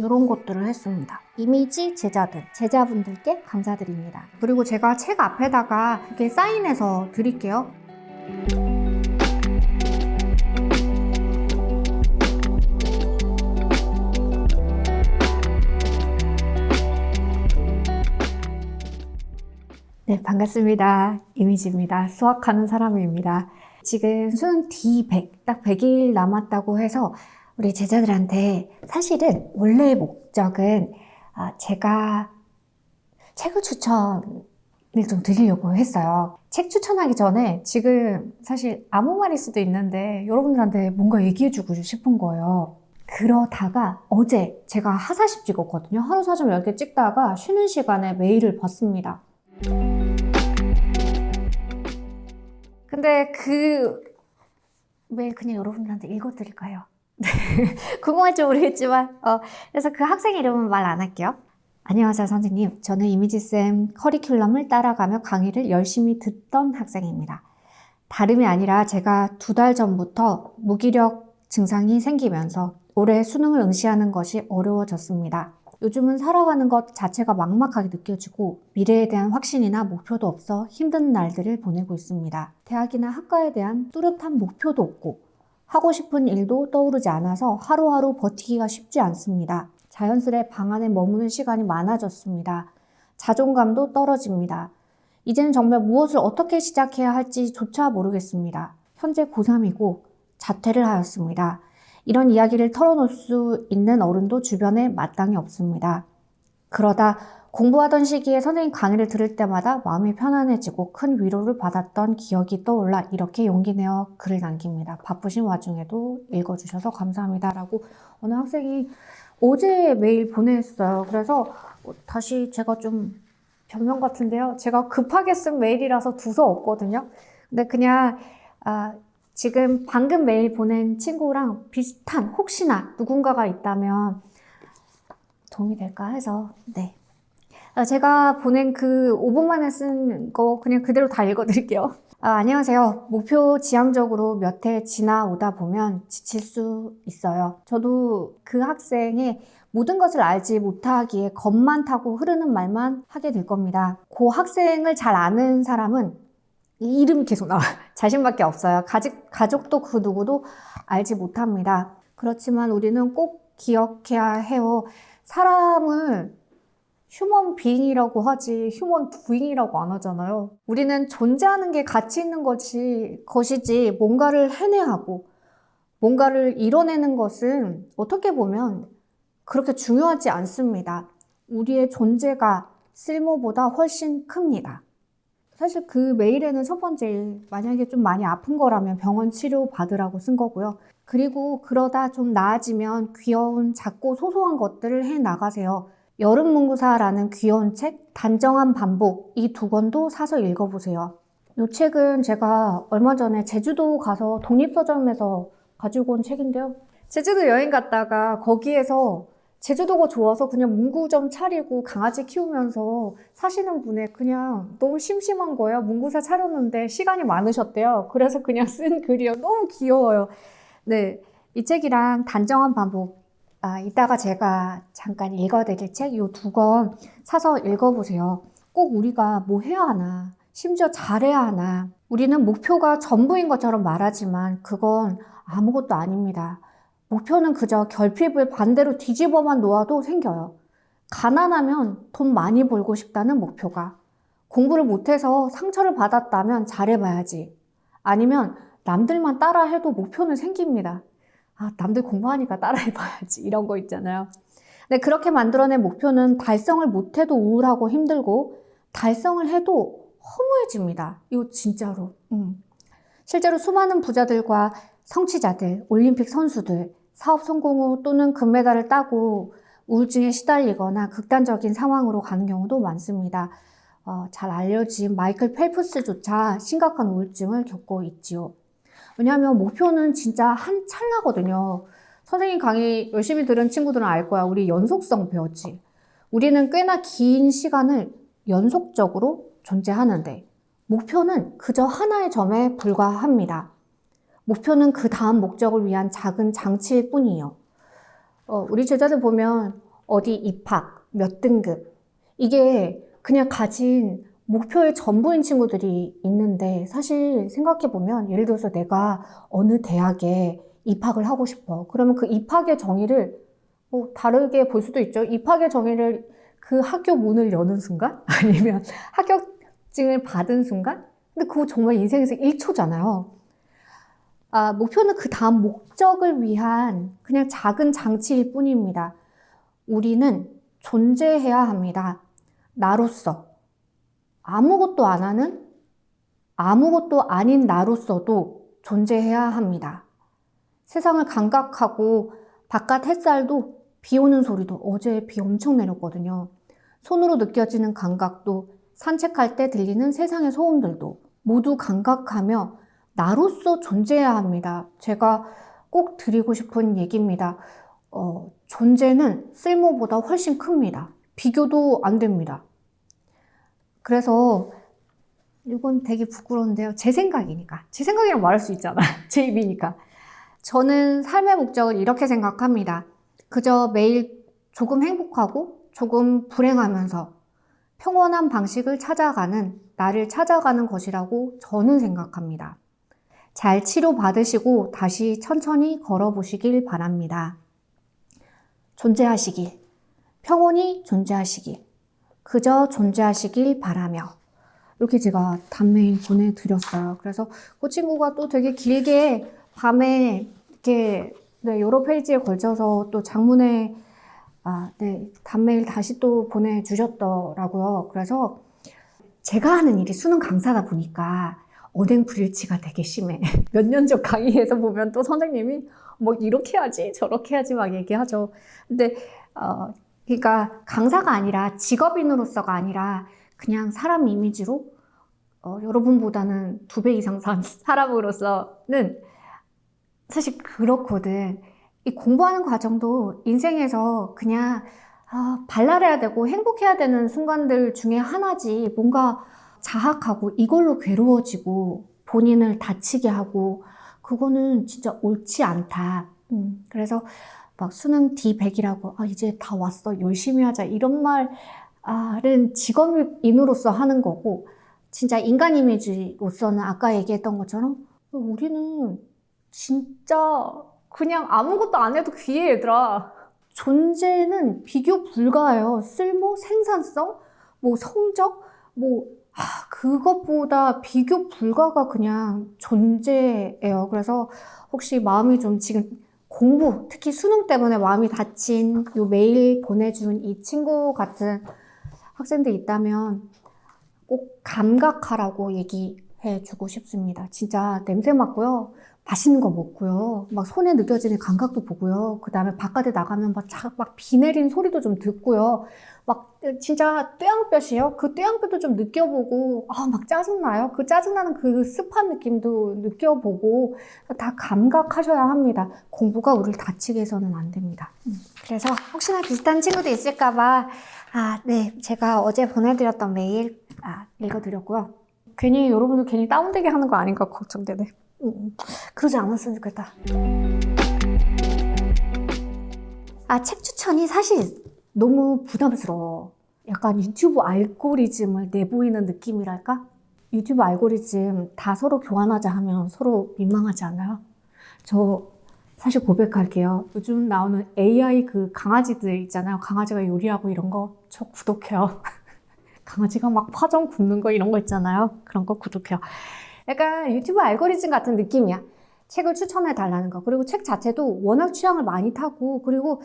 이런 것들을 했습니다. 이미지 제자분들께 감사드립니다. 그리고 제가 책 앞에다가 이렇게 사인해서 드릴게요. 네, 반갑습니다. 이미지입니다. 수학하는 사람입니다. 지금 수능 D100, 딱 100일 남았다고 해서 우리 제자들한테 사실은 원래의 목적은 제가 책을 추천을 좀 드리려고 했어요. 책 추천하기 전에 지금 사실 아무 말일 수도 있는데 여러분들한테 뭔가 얘기해주고 싶은 거예요. 그러다가 어제 제가 하사십 찍었거든요. 하루 사점 10개 찍다가 쉬는 시간에 메일을 봤습니다. 근데 그 메일 그냥 여러분들한테 읽어드릴까요? 궁금할지 모르겠지만 그래서 그 학생 이름은 말 안 할게요. 안녕하세요 선생님, 저는 이미지쌤 커리큘럼을 따라가며 강의를 열심히 듣던 학생입니다. 다름이 아니라 제가 2달 전부터 무기력 증상이 생기면서 올해 수능을 응시하는 것이 어려워졌습니다. 요즘은 살아가는 것 자체가 막막하게 느껴지고 미래에 대한 확신이나 목표도 없어 힘든 날들을 보내고 있습니다. 대학이나 학과에 대한 뚜렷한 목표도 없고 하고 싶은 일도 떠오르지 않아서 하루하루 버티기가 쉽지 않습니다. 자연스레 방 안에 머무는 시간이 많아졌습니다. 자존감도 떨어집니다. 이제는 정말 무엇을 어떻게 시작해야 할지조차 모르겠습니다. 현재 고3이고 자퇴를 하였습니다. 이런 이야기를 털어놓을 수 있는 어른도 주변에 마땅히 없습니다. 그러다 공부하던 시기에 선생님 강의를 들을 때마다 마음이 편안해지고 큰 위로를 받았던 기억이 떠올라 이렇게 용기 내어 글을 남깁니다. 바쁘신 와중에도 읽어주셔서 감사합니다. 라고 어느 학생이 어제 메일 보냈어요. 그래서 다시 제가 좀 변명 같은데요. 제가 급하게 쓴 메일이라서 두서 없거든요. 근데 그냥 지금 방금 메일 보낸 친구랑 비슷한 혹시나 누군가가 있다면 도움이 될까 해서 네. 제가 보낸 그 5분 만에 쓴 거 그냥 그대로 다 읽어드릴게요. 안녕하세요. 목표 지향적으로 몇 해 지나오다 보면 지칠 수 있어요. 저도 그 학생의 모든 것을 알지 못하기에 겁만 타고 흐르는 말만 하게 될 겁니다. 그 학생을 잘 아는 사람은 이 이름이 계속 나와요. 자신밖에 없어요. 가족도 그 누구도 알지 못합니다. 그렇지만 우리는 꼭 기억해야 해요. 사람을 휴먼 비잉이라고 하지 휴먼 두잉이라고 안 하잖아요. 우리는 존재하는 게 가치 있는 것이지 뭔가를 해내야 하고 뭔가를 이뤄내는 것은 어떻게 보면 그렇게 중요하지 않습니다. 우리의 존재가 쓸모보다 훨씬 큽니다. 사실 그 메일에는 첫 번째 만약에 좀 많이 아픈 거라면 병원 치료 받으라고 쓴 거고요. 그리고 그러다 좀 나아지면 귀여운 작고 소소한 것들을 해 나가세요. 여름문구사라는 귀여운 책, 단정한 반복, 이 2권도 사서 읽어보세요. 이 책은 제가 얼마 전에 제주도 가서 독립서점에서 가지고 온 책인데요. 제주도 여행 갔다가 거기에서 제주도가 좋아서 그냥 문구점 차리고 강아지 키우면서 사시는 분에 그냥 너무 심심한 거예요. 문구사 차렸는데 시간이 많으셨대요. 그래서 그냥 쓴 글이에요. 너무 귀여워요. 네, 이 책이랑 단정한 반복, 이따가 제가 잠깐 읽어드릴 책 이 2권 사서 읽어보세요. 꼭 우리가 뭐 해야 하나, 심지어 잘해야 하나. 우리는 목표가 전부인 것처럼 말하지만 그건 아무것도 아닙니다. 목표는 그저 결핍을 반대로 뒤집어만 놓아도 생겨요. 가난하면 돈 많이 벌고 싶다는 목표가, 공부를 못해서 상처를 받았다면 잘해봐야지. 아니면 남들만 따라해도 목표는 생깁니다. 남들 공부하니까 따라해봐야지. 이런 거 있잖아요. 근데 그렇게 만들어낸 목표는 달성을 못해도 우울하고 힘들고 달성을 해도 허무해집니다. 이거 진짜로. 실제로 수많은 부자들과 성취자들, 올림픽 선수들, 사업 성공 후 또는 금메달을 따고 우울증에 시달리거나 극단적인 상황으로 가는 경우도 많습니다. 잘 알려진 마이클 펠프스조차 심각한 우울증을 겪고 있지요. 왜냐하면 목표는 진짜 한 찰나거든요. 선생님 강의 열심히 들은 친구들은 알 거야. 우리 연속성 배웠지. 우리는 꽤나 긴 시간을 연속적으로 존재하는데 목표는 그저 하나의 점에 불과합니다. 목표는 그 다음 목적을 위한 작은 장치일 뿐이에요. 우리 제자들 보면 어디 입학, 몇 등급. 이게 그냥 가진 목표의 전부인 친구들이 있는데 사실 생각해보면 예를 들어서 내가 어느 대학에 입학을 하고 싶어. 그러면 그 입학의 정의를 다르게 볼 수도 있죠. 입학의 정의를 그 학교 문을 여는 순간? 아니면 합격증을 받은 순간? 근데 그거 정말 인생에서 1초잖아요. 목표는 그 다음 목적을 위한 그냥 작은 장치일 뿐입니다. 우리는 존재해야 합니다. 나로서. 아무것도 안 하는, 아무것도 아닌 나로서도 존재해야 합니다. 세상을 감각하고 바깥 햇살도 비 오는 소리도 어제 비 엄청 내렸거든요. 손으로 느껴지는 감각도 산책할 때 들리는 세상의 소음들도 모두 감각하며 나로서 존재해야 합니다. 제가 꼭 드리고 싶은 얘기입니다. 존재는 쓸모보다 훨씬 큽니다. 비교도 안 됩니다. 그래서 이건 되게 부끄러운데요. 제 생각이니까. 제 생각이라고 말할 수 있잖아. 제 입이니까. 저는 삶의 목적을 이렇게 생각합니다. 그저 매일 조금 행복하고 조금 불행하면서 평온한 방식을 찾아가는, 나를 찾아가는 것이라고 저는 생각합니다. 잘 치료받으시고 다시 천천히 걸어보시길 바랍니다. 존재하시길, 평온히 존재하시길, 그저 존재하시길 바라며 이렇게 제가 단메일 보내드렸어요. 그래서 그 친구가 또 되게 길게 밤에 이렇게 여러 페이지에 걸쳐서 또 장문에 단메일 다시 또 보내주셨더라고요. 그래서 제가 하는 일이 수능 강사다 보니까 언행 불일치가 되게 심해. 몇 년 전 강의에서 보면 또 선생님이 뭐 이렇게 하지 저렇게 하지 막 얘기하죠. 근데 그러니까 강사가 아니라 직업인으로서가 아니라 그냥 사람 이미지로 여러분보다는 2배 이상 산 사람으로서는 사실 그렇거든. 이 공부하는 과정도 인생에서 그냥 발랄해야 되고 행복해야 되는 순간들 중에 하나지. 뭔가 자학하고 이걸로 괴로워지고 본인을 다치게 하고 그거는 진짜 옳지 않다. 그래서 막 수능 D100이라고 이제 다 왔어 열심히 하자 이런 말은 직업인으로서 하는 거고 진짜 인간 이미지로서는 아까 얘기했던 것처럼 우리는 진짜 그냥 아무것도 안 해도 귀해 얘들아. 존재는 비교 불가해요. 쓸모, 생산성, 뭐 성적, 그것보다 비교 불가가 그냥 존재예요. 그래서 혹시 마음이 좀 지금 공부, 특히 수능 때문에 마음이 다친 요 메일 보내준 이 친구 같은 학생들 있다면 꼭 감각하라고 얘기해 주고 싶습니다. 진짜 냄새 맡고요. 맛있는 거 먹고요. 막 손에 느껴지는 감각도 보고요. 그 다음에 바깥에 나가면 막 비 내리는 소리도 좀 듣고요. 막 진짜 뙤양볕이에요. 그 뙤양볕도 좀 느껴보고 막 짜증나요. 그 짜증나는 그 습한 느낌도 느껴보고 다 감각하셔야 합니다. 공부가 우리를 다치게 해서는 안 됩니다. 그래서 혹시나 비슷한 친구도 있을까봐 네, 제가 어제 보내드렸던 메일 읽어드렸고요. 괜히 여러분들 괜히 다운되게 하는 거 아닌가 걱정되네. 그러지 않았으면 좋겠다. 책 추천이 사실 너무 부담스러워. 약간 유튜브 알고리즘을 내보이는 느낌이랄까? 유튜브 알고리즘 다 서로 교환하자 하면 서로 민망하지 않아요? 저 사실 고백할게요. 요즘 나오는 AI 그 강아지들 있잖아요. 강아지가 요리하고 이런 거 저 구독해요. 강아지가 막 파전 굽는 거 이런 거 있잖아요. 그런 거 구독해요. 약간 유튜브 알고리즘 같은 느낌이야. 책을 추천해 달라는 거. 그리고 책 자체도 워낙 취향을 많이 타고 그리고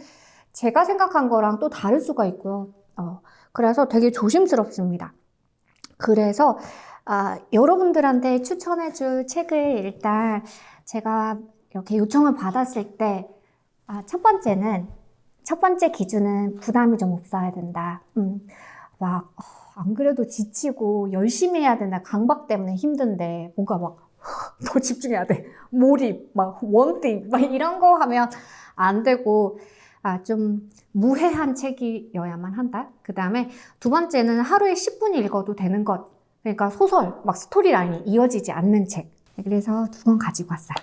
제가 생각한 거랑 또 다를 수가 있고요. 그래서 되게 조심스럽습니다. 그래서 여러분들한테 추천해 줄 책을 일단 제가 이렇게 요청을 받았을 때 첫 번째 기준은 부담이 좀 없어야 된다. 안 그래도 지치고 열심히 해야 된다. 강박 때문에 힘든데 뭔가 더 집중해야 돼. 몰입, 원띵, 이런 거 하면 안 되고 좀 무해한 책이어야만 한다. 그 다음에 두 번째는 하루에 10분 읽어도 되는 것. 그러니까 소설, 스토리라인이 이어지지 않는 책. 그래서 두 권 가지고 왔어요.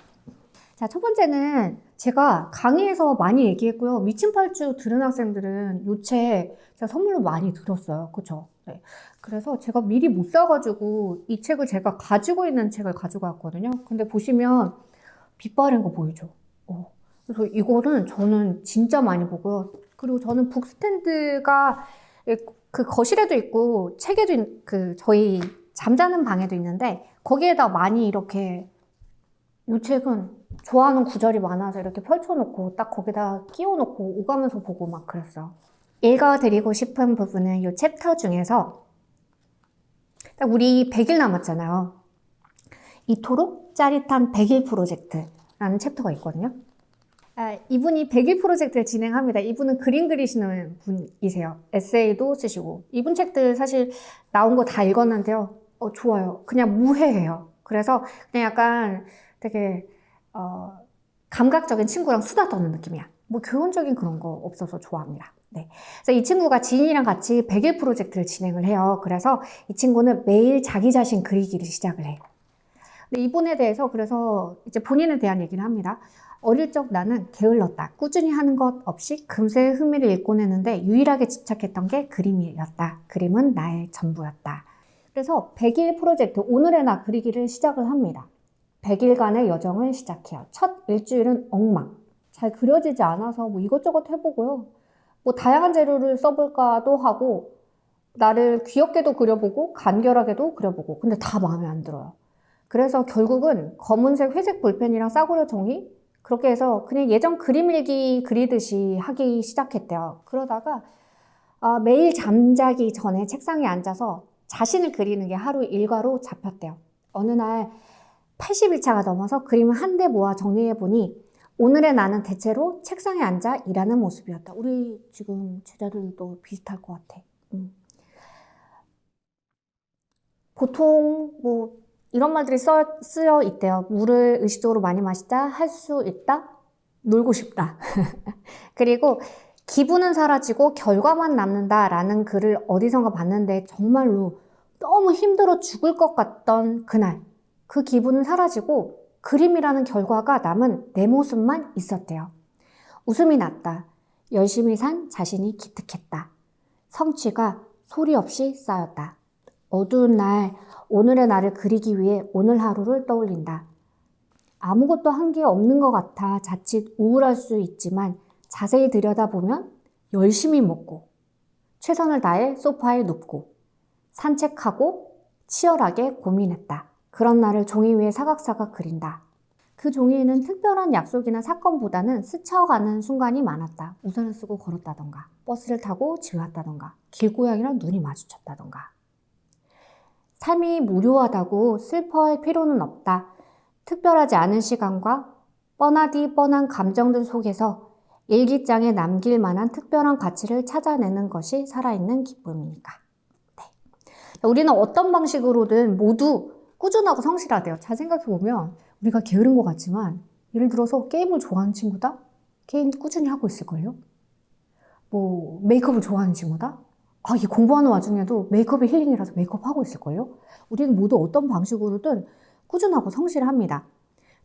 자, 첫 번째는 제가 강의에서 많이 얘기했고요. 미친 팔주 들은 학생들은 이 책 제가 선물로 많이 들었어요. 그쵸? 네. 그래서 제가 미리 못 사가지고 이 책을 제가 가지고 있는 책을 가지고 왔거든요. 근데 보시면 빛 바른 거 보이죠? 그래서 이거는 저는 진짜 많이 보고요. 그리고 저는 북스탠드가 그 거실에도 있고 책에도 저희 잠자는 방에도 있는데 거기에다 많이 이렇게 이 책은 좋아하는 구절이 많아서 이렇게 펼쳐놓고 딱 거기다 끼워놓고 오가면서 보고 막 그랬어요. 읽어드리고 싶은 부분은 이 챕터 중에서 딱 우리 100일 남았잖아요. 이토록 짜릿한 100일 프로젝트라는 챕터가 있거든요. 이분이 100일 프로젝트를 진행합니다. 이분은 그림 그리시는 분이세요. 에세이도 쓰시고. 이분 책들 사실 나온 거 다 읽었는데요. 좋아요. 그냥 무해해요. 그래서 그냥 약간 되게 감각적인 친구랑 수다 떠는 느낌이야. 뭐 교훈적인 그런 거 없어서 좋아합니다. 네. 그래서 이 친구가 지인이랑 같이 100일 프로젝트를 진행을 해요. 그래서 이 친구는 매일 자기 자신 그리기를 시작을 해요. 근데 이분에 대해서 그래서 이제 본인에 대한 얘기를 합니다. 어릴 적 나는 게을렀다. 꾸준히 하는 것 없이 금세 흥미를 잃곤 했는데 유일하게 집착했던 게 그림이었다. 그림은 나의 전부였다. 그래서 100일 프로젝트 오늘의 나 그리기를 시작을 합니다. 100일간의 여정을 시작해요. 첫 일주일은 엉망. 잘 그려지지 않아서 뭐 이것저것 해보고요. 뭐 다양한 재료를 써볼까도 하고 나를 귀엽게도 그려보고 간결하게도 그려보고 근데 다 마음에 안 들어요. 그래서 결국은 검은색 회색 볼펜이랑 싸구려 종이 그렇게 해서 그냥 예전 그림 일기 그리듯이 하기 시작했대요. 그러다가 매일 잠자기 전에 책상에 앉아서 자신을 그리는 게 하루 일과로 잡혔대요. 어느 날 80일차가 넘어서 그림을 한데 모아 정리해보니 오늘의 나는 대체로 책상에 앉아 일하는 모습이었다. 우리 지금 제자들도 비슷할 것 같아. 보통 뭐 이런 말들이 쓰여 있대요. 물을 의식적으로 많이 마시자, 할 수 있다, 놀고 싶다. 그리고 기분은 사라지고 결과만 남는다라는 글을 어디선가 봤는데 정말로 너무 힘들어 죽을 것 같던 그날 그 기분은 사라지고 그림이라는 결과가 남은 내 모습만 있었대요. 웃음이 났다. 열심히 산 자신이 기특했다. 성취가 소리 없이 쌓였다. 어두운 날 오늘의 나를 그리기 위해 오늘 하루를 떠올린다. 아무것도 한 게 없는 것 같아 자칫 우울할 수 있지만 자세히 들여다보면 열심히 먹고 최선을 다해 소파에 눕고 산책하고 치열하게 고민했다. 그런 나를 종이 위에 사각사각 그린다. 그 종이에는 특별한 약속이나 사건보다는 스쳐가는 순간이 많았다. 우산을 쓰고 걸었다던가 버스를 타고 집에 왔다던가 길고양이랑 눈이 마주쳤다던가. 삶이 무료하다고 슬퍼할 필요는 없다. 특별하지 않은 시간과 뻔하디 뻔한 감정들 속에서 일기장에 남길 만한 특별한 가치를 찾아내는 것이 살아있는 기쁨이니까. 네. 우리는 어떤 방식으로든 모두 꾸준하고 성실하대요. 잘 생각해보면 우리가 게으른 것 같지만 예를 들어서 게임을 좋아하는 친구다? 게임 꾸준히 하고 있을걸요? 뭐 메이크업을 좋아하는 친구다? 이 공부하는 와중에도 메이크업이 힐링이라서 메이크업 하고 있을걸요? 우리는 모두 어떤 방식으로든 꾸준하고 성실합니다.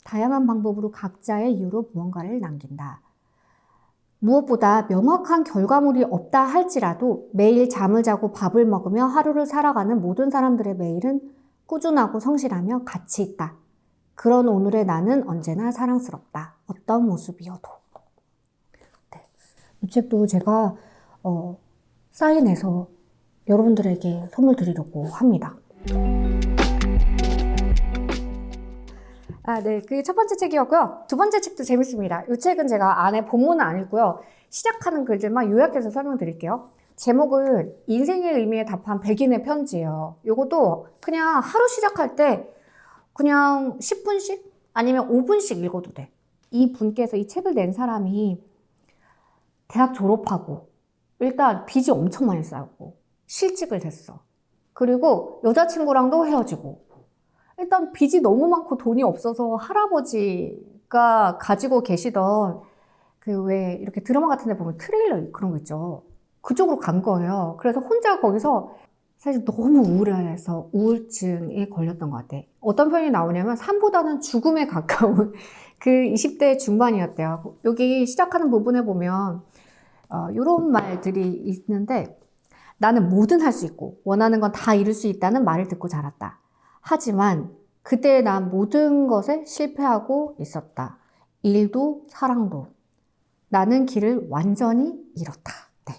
다양한 방법으로 각자의 이유로 무언가를 남긴다. 무엇보다 명확한 결과물이 없다 할지라도 매일 잠을 자고 밥을 먹으며 하루를 살아가는 모든 사람들의 매일은 꾸준하고 성실하며 가치 있다. 그런 오늘의 나는 언제나 사랑스럽다. 어떤 모습이어도. 네. 이 책도 제가 사인해서 여러분들에게 선물 드리려고 합니다. 네. 그게 첫 번째 책이었고요. 두 번째 책도 재밌습니다. 이 책은 제가 안에 본문은 안 읽고요. 시작하는 글들만 요약해서 설명드릴게요. 제목은 인생의 의미에 답한 백인의 편지예요. 이것도 그냥 하루 시작할 때 그냥 10분씩 아니면 5분씩 읽어도 돼. 이 분께서 이 책을 낸 사람이 대학 졸업하고 일단 빚이 엄청 많이 쌓였고 실직을 됐어. 그리고 여자친구랑도 헤어지고 일단 빚이 너무 많고 돈이 없어서 할아버지가 가지고 계시던 그 왜 이렇게 드라마 같은 데 보면 트레일러 그런 거 있죠. 그쪽으로 간 거예요. 그래서 혼자 거기서 사실 너무 우울해서 우울증에 걸렸던 것 같아. 어떤 표현이 나오냐면 삶보다는 죽음에 가까운 그 20대 중반이었대요. 여기 시작하는 부분에 보면 이런 말들이 있는데 나는 뭐든 할 수 있고 원하는 건 다 이룰 수 있다는 말을 듣고 자랐다. 하지만 그때 난 모든 것에 실패하고 있었다. 일도 사랑도. 나는 길을 완전히 잃었다. 네.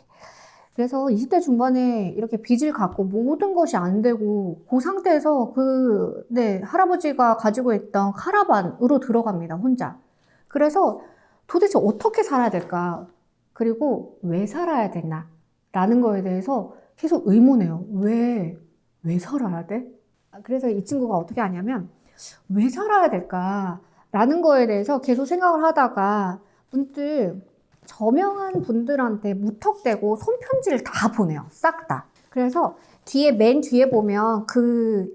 그래서 20대 중반에 이렇게 빚을 갖고 모든 것이 안 되고 그 상태에서 할아버지가 가지고 있던 카라반으로 들어갑니다. 혼자. 그래서 도대체 어떻게 살아야 될까? 그리고 왜 살아야 되나? 라는 거에 대해서 계속 의문해요. 왜 살아야 돼? 그래서 이 친구가 어떻게 하냐면 왜 살아야 될까? 라는 거에 대해서 계속 생각을 하다가 문득 저명한 분들한테 무턱대고 손편지를 다 보내요. 싹 다. 그래서 맨 뒤에 보면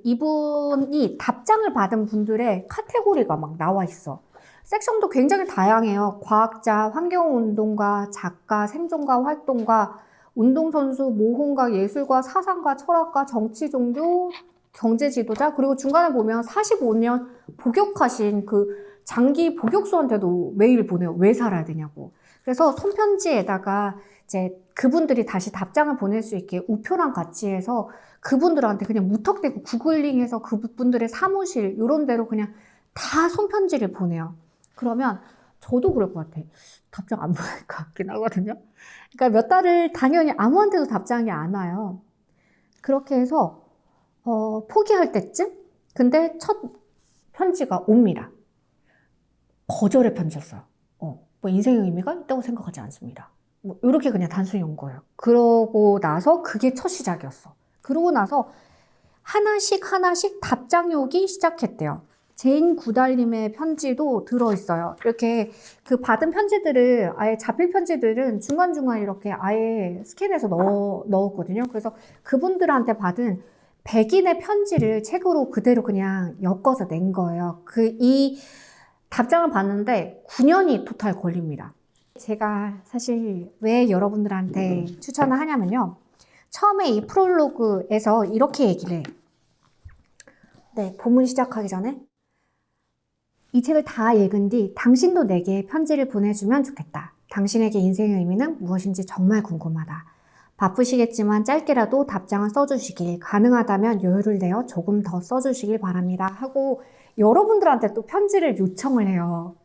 이분이 답장을 받은 분들의 카테고리가 막 나와 있어. 섹션도 굉장히 다양해요. 과학자, 환경운동가, 작가, 생존가, 활동가, 운동선수, 모험가, 예술가, 사상가, 철학가, 정치, 종교, 경제 지도자, 그리고 중간에 보면 45년 복역하신 장기 복역수한테도 메일 보내요. 왜 살아야 되냐고. 그래서 손편지에다가 이제 그분들이 다시 답장을 보낼 수 있게 우표랑 같이 해서 그분들한테 그냥 무턱대고 구글링해서 그분들의 사무실 이런 데로 그냥 다 손편지를 보내요. 그러면 저도 그럴 것 같아. 답장 안 보낼 것 같긴 하거든요. 그러니까 몇 달을 당연히 아무한테도 답장이 안 와요. 그렇게 해서 포기할 때쯤? 근데 첫 편지가 옵니다. 거절의 편지였어요. 뭐 인생의 의미가 있다고 생각하지 않습니다. 뭐 이렇게 그냥 단순히 온 거예요. 그러고 나서 그게 첫 시작이었어. 그러고 나서 하나씩 답장이 오기 시작했대요. 제인 구달님의 편지도 들어있어요. 이렇게 그 받은 편지들을 아예 자필 편지들은 중간중간 이렇게 아예 스캔해서 넣었거든요. 그래서 그분들한테 받은 100인의 편지를 책으로 그대로 그냥 엮어서 낸 거예요. 이 답장을 받는데 9년이 토탈 걸립니다. 제가 사실 왜 여러분들한테 추천을 하냐면요. 처음에 이 프롤로그에서 이렇게 얘기를 해요. 네, 본문 시작하기 전에 이 책을 다 읽은 뒤 당신도 내게 편지를 보내주면 좋겠다. 당신에게 인생의 의미는 무엇인지 정말 궁금하다. 바쁘시겠지만 짧게라도 답장을 써주시길, 가능하다면 여유를 내어 조금 더 써주시길 바랍니다. 하고 여러분들한테 또 편지를 요청을 해요.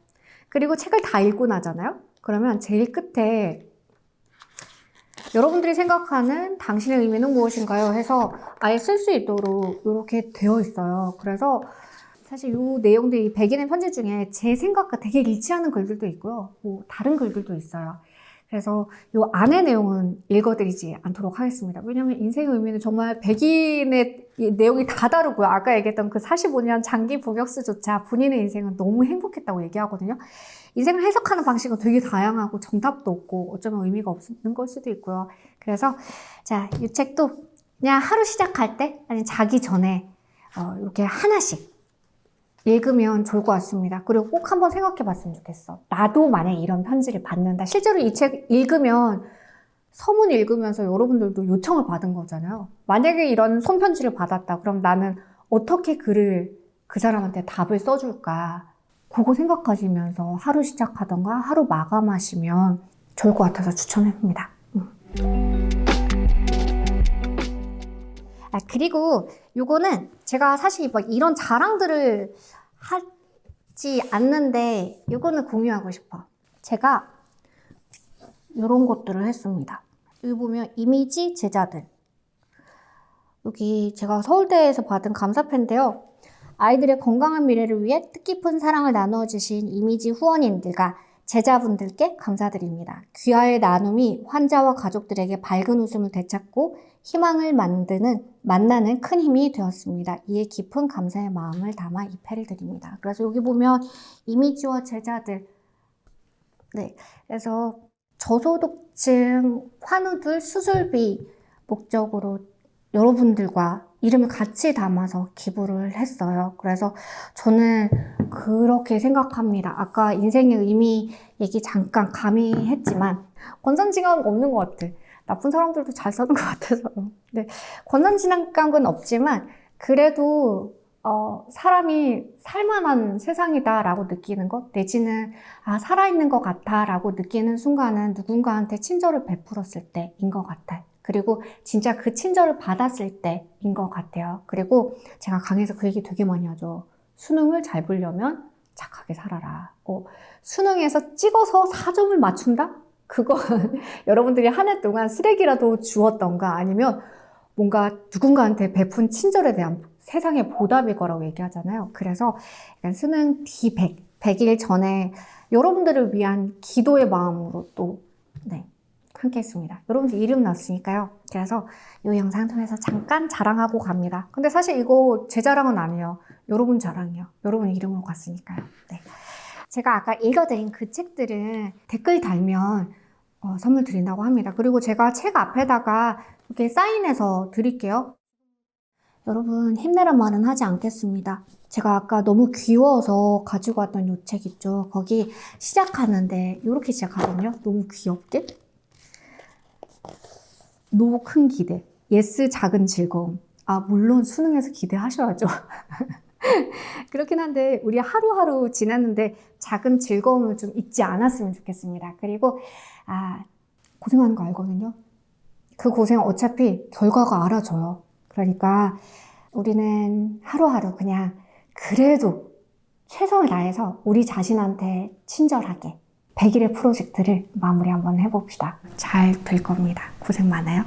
그리고 책을 다 읽고 나잖아요? 그러면 제일 끝에 여러분들이 생각하는 당신의 의미는 무엇인가요? 해서 아예 쓸 수 있도록 이렇게 되어 있어요. 그래서 사실 이 내용들이 이 100인의 편지 중에 제 생각과 되게 일치하는 글들도 있고요. 뭐 다른 글들도 있어요. 그래서 이 안의 내용은 읽어드리지 않도록 하겠습니다. 왜냐하면 인생의 의미는 정말 100인의 내용이 다 다르고요. 아까 얘기했던 그 45년 장기 복역수조차 본인의 인생은 너무 행복했다고 얘기하거든요. 인생을 해석하는 방식은 되게 다양하고 정답도 없고 어쩌면 의미가 없는 걸 수도 있고요. 그래서 이 책도 그냥 하루 시작할 때 아니면 자기 전에 이렇게 하나씩 읽으면 좋을 것 같습니다. 그리고 꼭 한번 생각해 봤으면 좋겠어. 나도 만약에 이런 편지를 받는다. 실제로 이 책 읽으면 서문 읽으면서 여러분들도 요청을 받은 거잖아요. 만약에 이런 손편지를 받았다. 그럼 나는 어떻게 글을 그 사람한테 답을 써줄까? 그거 생각하시면서 하루 시작하던가 하루 마감하시면 좋을 것 같아서 추천합니다. 그리고 요거는 제가 사실 막 이런 자랑들을 하지 않는데 요거는 공유하고 싶어. 제가 요런 것들을 했습니다. 여기 보면 이미지 제자들. 여기 제가 서울대에서 받은 감사패인데요. 아이들의 건강한 미래를 위해 뜻깊은 사랑을 나누어 주신 이미지 후원인들과 제자분들께 감사드립니다. 귀하의 나눔이 환자와 가족들에게 밝은 웃음을 되찾고 희망을 만나는 큰 힘이 되었습니다. 이에 깊은 감사의 마음을 담아 이 패를 드립니다. 그래서 여기 보면 이미지와 제자들. 네. 그래서 저소득층 환우들 수술비 목적으로 여러분들과 이름을 같이 담아서 기부를 했어요. 그래서 저는 그렇게 생각합니다. 아까 인생의 의미 얘기 잠깐 감히 했지만 권선징악은 없는 것 같아. 나쁜 사람들도 잘 사는 것 같아서. 네, 권선징악은 없지만 그래도 사람이 살만한 세상이다라고 느끼는 것, 내지는 살아있는 것 같아라고 느끼는 순간은 누군가한테 친절을 베풀었을 때인 것 같아요. 그리고 진짜 그 친절을 받았을 때인 것 같아요. 그리고 제가 강의에서 그 얘기 되게 많이 하죠. 수능을 잘 보려면 착하게 살아라. 수능에서 찍어서 4점을 맞춘다? 그건 여러분들이 한 해 동안 쓰레기라도 주웠던가 아니면 뭔가 누군가한테 베푼 친절에 대한 세상의 보답일 거라고 얘기하잖아요. 그래서 약간 수능 D100, 100일 전에 여러분들을 위한 기도의 마음으로 또 함께 했습니다. 여러분들 이름 났으니까요. 그래서 이 영상 통해서 잠깐 자랑하고 갑니다. 근데 사실 이거 제 자랑은 아니에요. 여러분 자랑이에요. 여러분 이름으로 갔으니까요. 네. 제가 아까 읽어드린 그 책들은 댓글 달면 선물 드린다고 합니다. 그리고 제가 책 앞에다가 이렇게 사인해서 드릴게요. 여러분 힘내란 말은 하지 않겠습니다. 제가 아까 너무 귀여워서 가지고 왔던 이 책 있죠. 거기 시작하는데 이렇게 시작하거든요. 너무 귀엽게. 노 큰 기대, 예스 작은 즐거움. 물론 수능에서 기대하셔야죠. 그렇긴 한데 우리 하루하루 지났는데 작은 즐거움을 좀 잊지 않았으면 좋겠습니다. 그리고 고생하는 거 알거든요. 그 고생 어차피 결과가 알아줘요. 그러니까 우리는 하루하루 그냥 그래도 최선을 다해서 우리 자신한테 친절하게 100일의 프로젝트를 마무리 한번 해봅시다. 잘 될 겁니다. 고생 많아요.